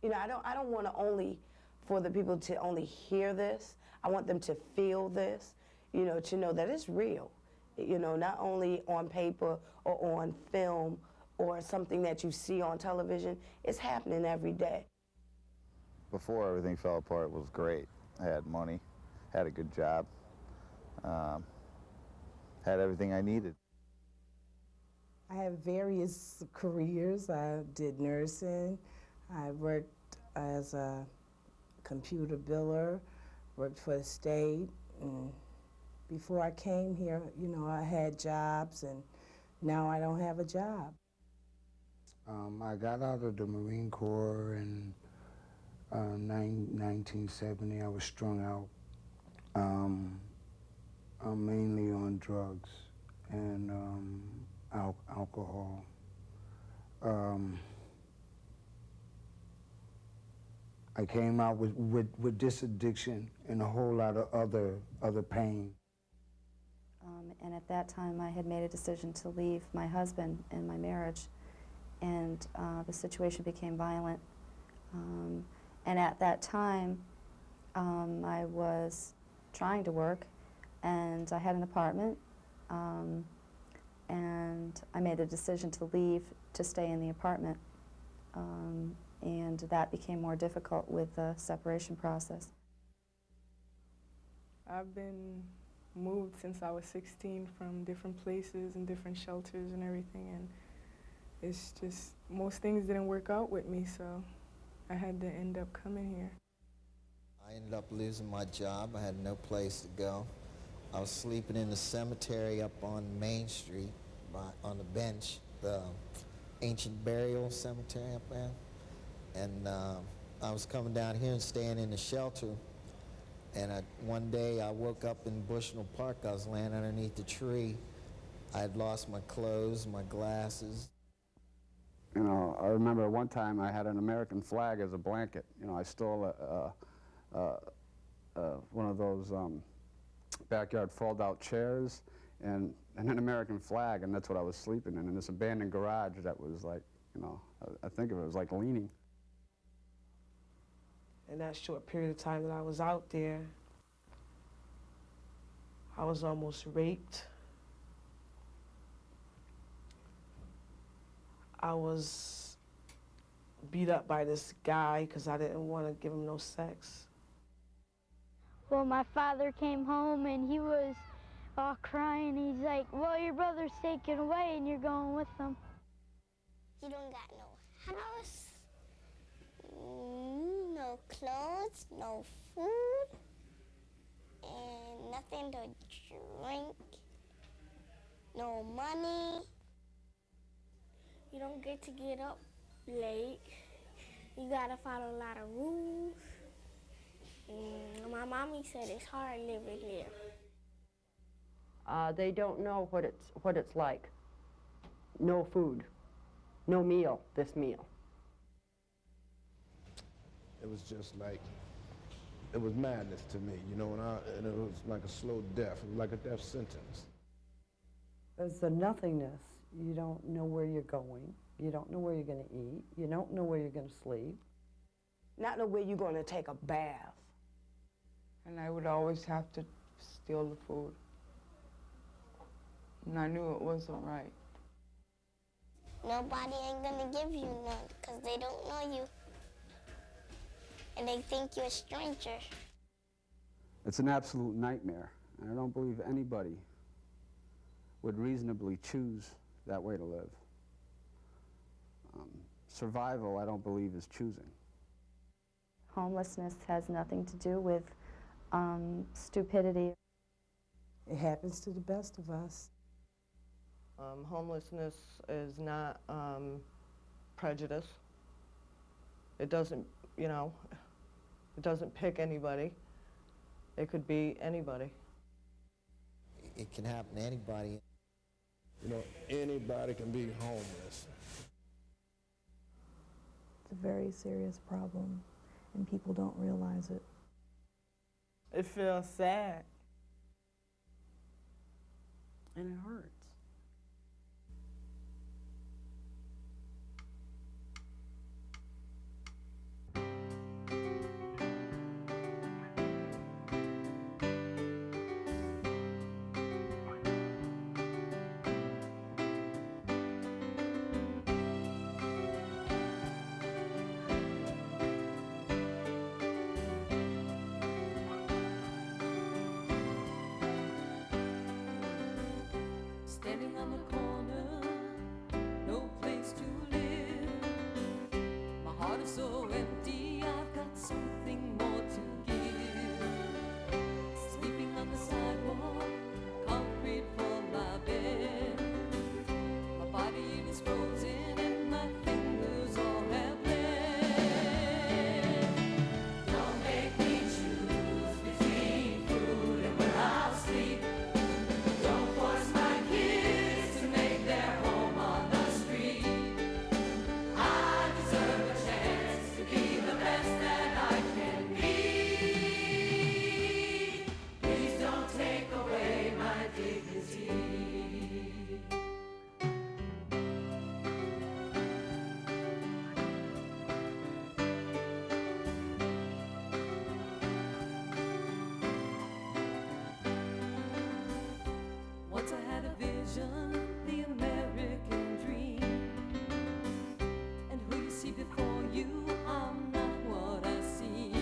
You know, I don't want to only for the people to only hear this. I want them to feel this, you know, to know that it's real. You know, not only on paper or on film or something that you see on television, it's happening every day. Before everything fell apart, it was great. I had money, had a good job, had everything I needed. I have various careers. I did nursing. I worked as a computer biller, worked for the state. And before I came here, you know, I had jobs, and now I don't have a job. I got out of the Marine Corps in 1970. I was strung out, mainly on drugs and alcohol. I came out with this addiction and a whole lot of other pain. And at that time, I had made a decision to leave my husband in my marriage, and the situation became violent. And at that time, I was trying to work, and I had an apartment, and I made a decision to leave to stay in the apartment, and that became more difficult with the separation process. I've been moved since I was 16 from different places and different shelters and everything, and it's just, most things didn't work out with me, so I had to end up coming here. I ended up losing my job. I had no place to go. I was sleeping in the cemetery up on Main Street on the bench, the ancient burial cemetery up there. And I was coming down here and staying in the shelter. And one day I woke up in Bushnell Park. I was laying underneath the tree. I had lost my clothes, my glasses. You know, I remember one time I had an American flag as a blanket. You know, I stole one of those backyard fold-out chairs and an American flag, and that's what I was sleeping in this abandoned garage that was like, you know, I think of it as like leaning. In that short period of time that I was out there, I was almost raped. I was beat up by this guy because I didn't want to give him no sex. Well, my father came home and he was all crying. He's like, well, your brother's taken away and you're going with him. You don't got no house, no clothes, no food, and nothing to drink, no money. You don't get to get up late. You gotta follow a lot of rules. And my mommy said it's hard living here. They don't know what it's like. No food, no meal, this meal. It was just like, it was madness to me, you know, and it was like a slow death. It was like a death sentence. It's the nothingness. You don't know where you're going. You don't know where you're going to eat. You don't know where you're going to sleep. Not know where you're going to take a bath. And I would always have to steal the food. And I knew it wasn't right. Nobody ain't gonna give you none because they don't know you. And they think you're a stranger. It's an absolute nightmare. And I don't believe anybody would reasonably choose that way to live. Survival, I don't believe, is choosing. Homelessness has nothing to do with stupidity. It happens to the best of us. Homelessness is not prejudice. It doesn't, you know, it doesn't pick anybody. It could be anybody. It can happen to anybody. You know, anybody can be homeless. It's a very serious problem, and people don't realize it. It feels sad. And it hurts. standing on the corner, no place to live. My heart is so empty, I've got something more to give. Sleeping on the sidewalk, concrete for my bed. My body is frozen and my fingers all have bled. Don't make me choose between food and where I'll sleep. Don't force my kids to make their home on the street. I deserve a chance to be the best that I can be. Please don't take away my dignity. Once I had a vision, the American dream. And who you see before you, I'm not what I seem.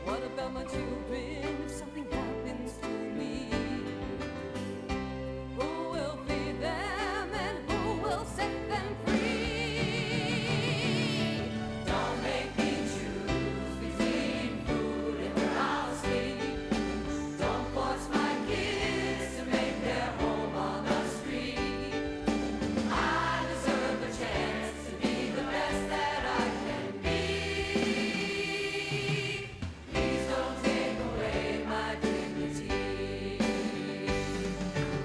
What about my children if something happens to me? Who will feed them and who will set them free? Don't make me choose between food and where I'll sleep. Don't force my kids to make their home on the street. I deserve a chance to be the best that I can be. Please don't take away my dignity.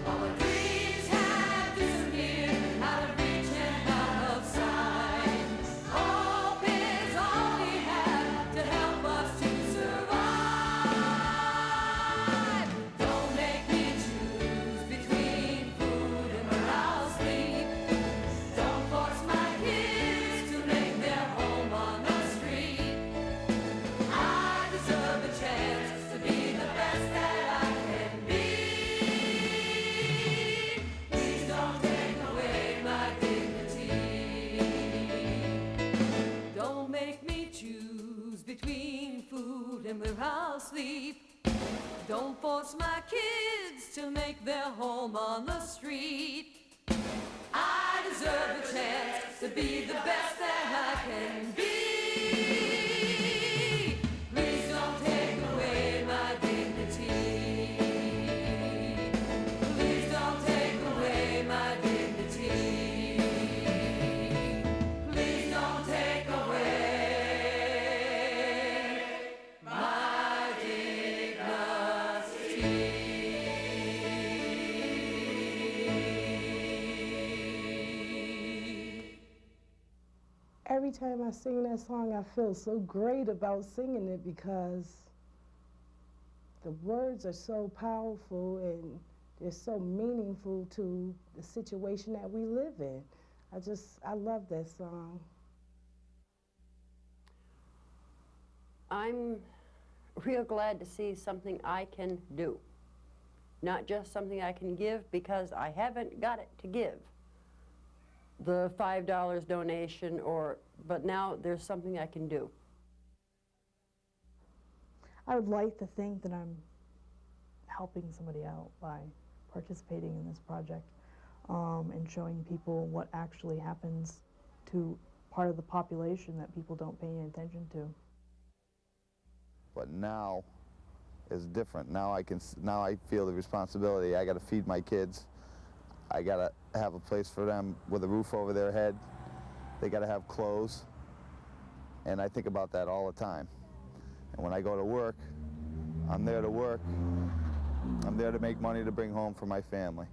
All my dreams have disappeared, out of reach and out of sight. Hope is all we have to help us to survive. Don't make me choose between food and where I'll sleep. Don't force my kids to make their home on the street. I deserve a chance to be the best that I can be. Please don't take away my dignity. Don't make me choose between food and where I'll sleep. Don't force my kids to make their home on the street. I deserve a chance to be the best that I can be. Please don't take away my dignity. Please don't take away my dignity. Please don't take away my dignity. Every time I sing that song, I feel so great about singing it because the words are so powerful and they're so meaningful to the situation that we live in. I love that song. I'm real glad to see something I can do, not just something I can give because I haven't got it to give. The $5 donation but now there's something I can do. I would like to think that I'm helping somebody out by participating in this project and showing people what actually happens to part of the population that people don't pay any attention to. But now is different. Now I feel the responsibility. I got to feed my kids. I got to have a place for them with a roof over their head. They got to have clothes. And I think about that all the time. And when I go to work, I'm there to work. I'm there to make money to bring home for my family.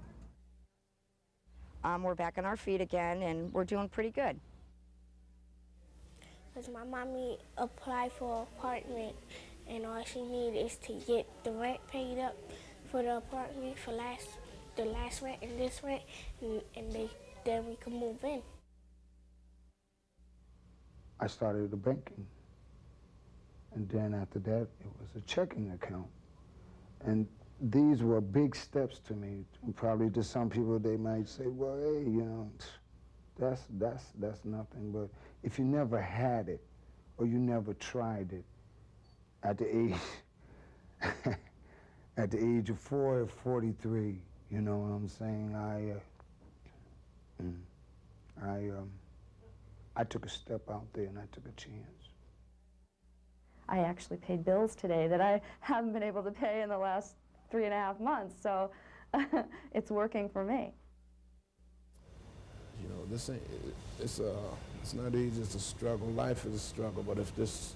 We're back on our feet again, and we're doing pretty good. Because my mommy applied for an apartment, and all she needs is to get the rent paid up for the apartment for the last rent and this rent, and then we can move in. I started the banking. And then after that, it was a checking account. And these were big steps to me. Probably to some people, they might say, well, hey, you know, that's nothing. But if you never had it or you never tried it, at the age of 4 or 43, You know what I'm saying? I took a step out there and I took a chance. I actually paid bills today that I haven't been able to pay in the last 3.5 months, so it's working for me. You know, this ain't, it's not easy, it's a struggle. Life is a struggle, but if this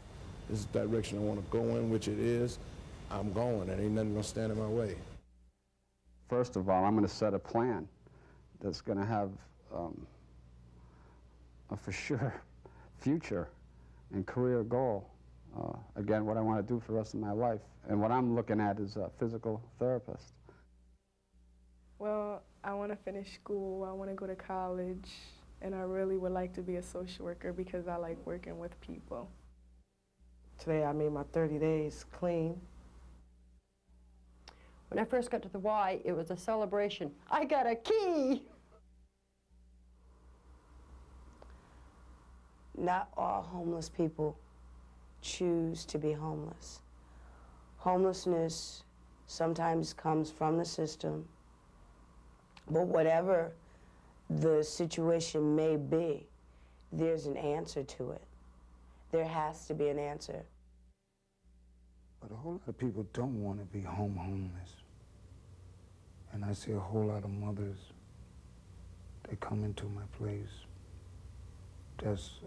is the direction I want to go in, which it is, I'm going, and ain't nothing gonna stand in my way. First of all, I'm going to set a plan that's going to have a for sure future and career goal. Again, what I want to do for the rest of my life. And what I'm looking at is a physical therapist. Well, I want to finish school, I want to go to college, and I really would like to be a social worker because I like working with people. Today I made my 30 days clean. When I first got to the Y, it was a celebration. I got a key! Not all homeless people choose to be homeless. Homelessness sometimes comes from the system, but whatever the situation may be, there's an answer to it. There has to be an answer. But a whole lot of people don't want to be homeless. And I see a whole lot of mothers that come into my place that's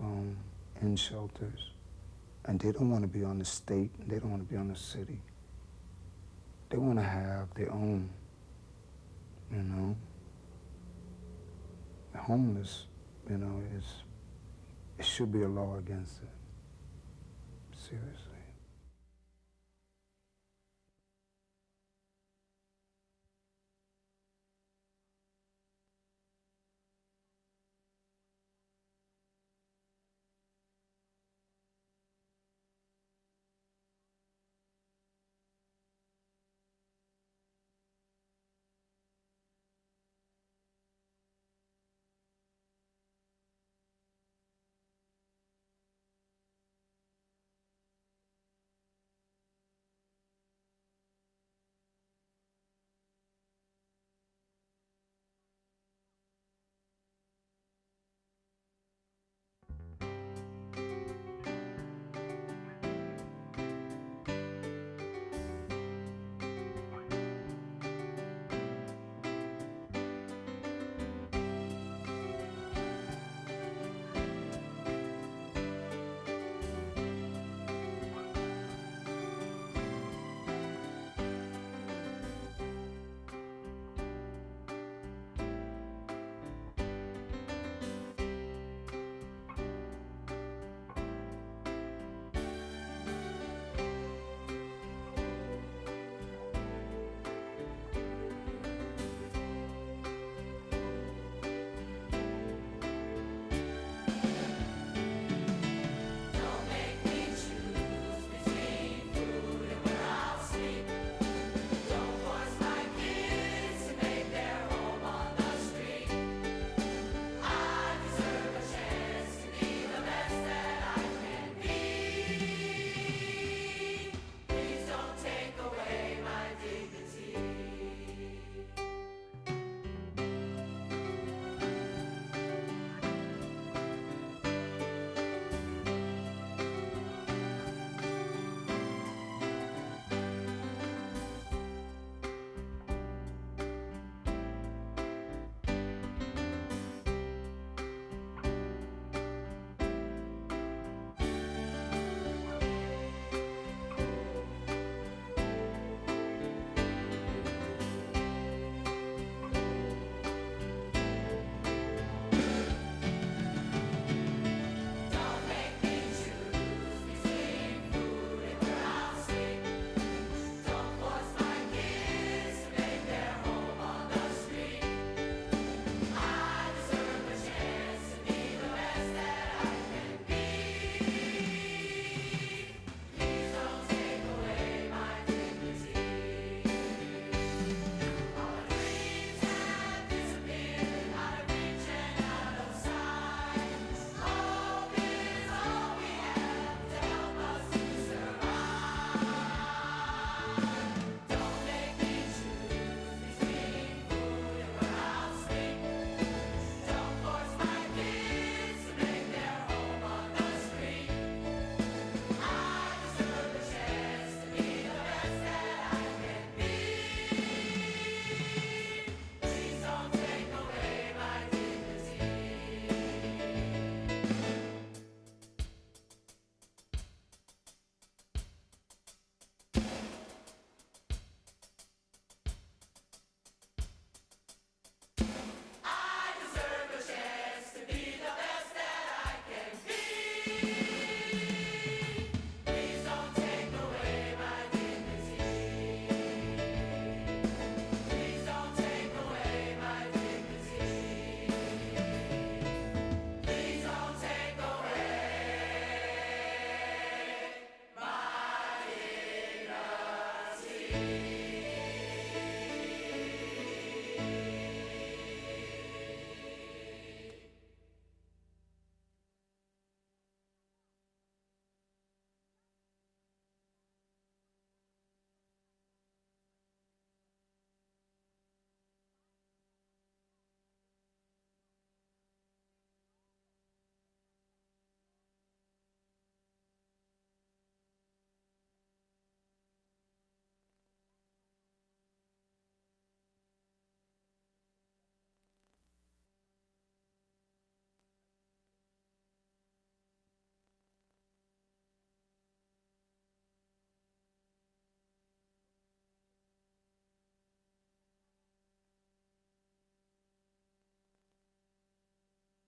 in shelters, and they don't want to be on the state, and they don't want to be on the city. They want to have their own, you know. Homeless, you know, it should be a law against it. Seriously.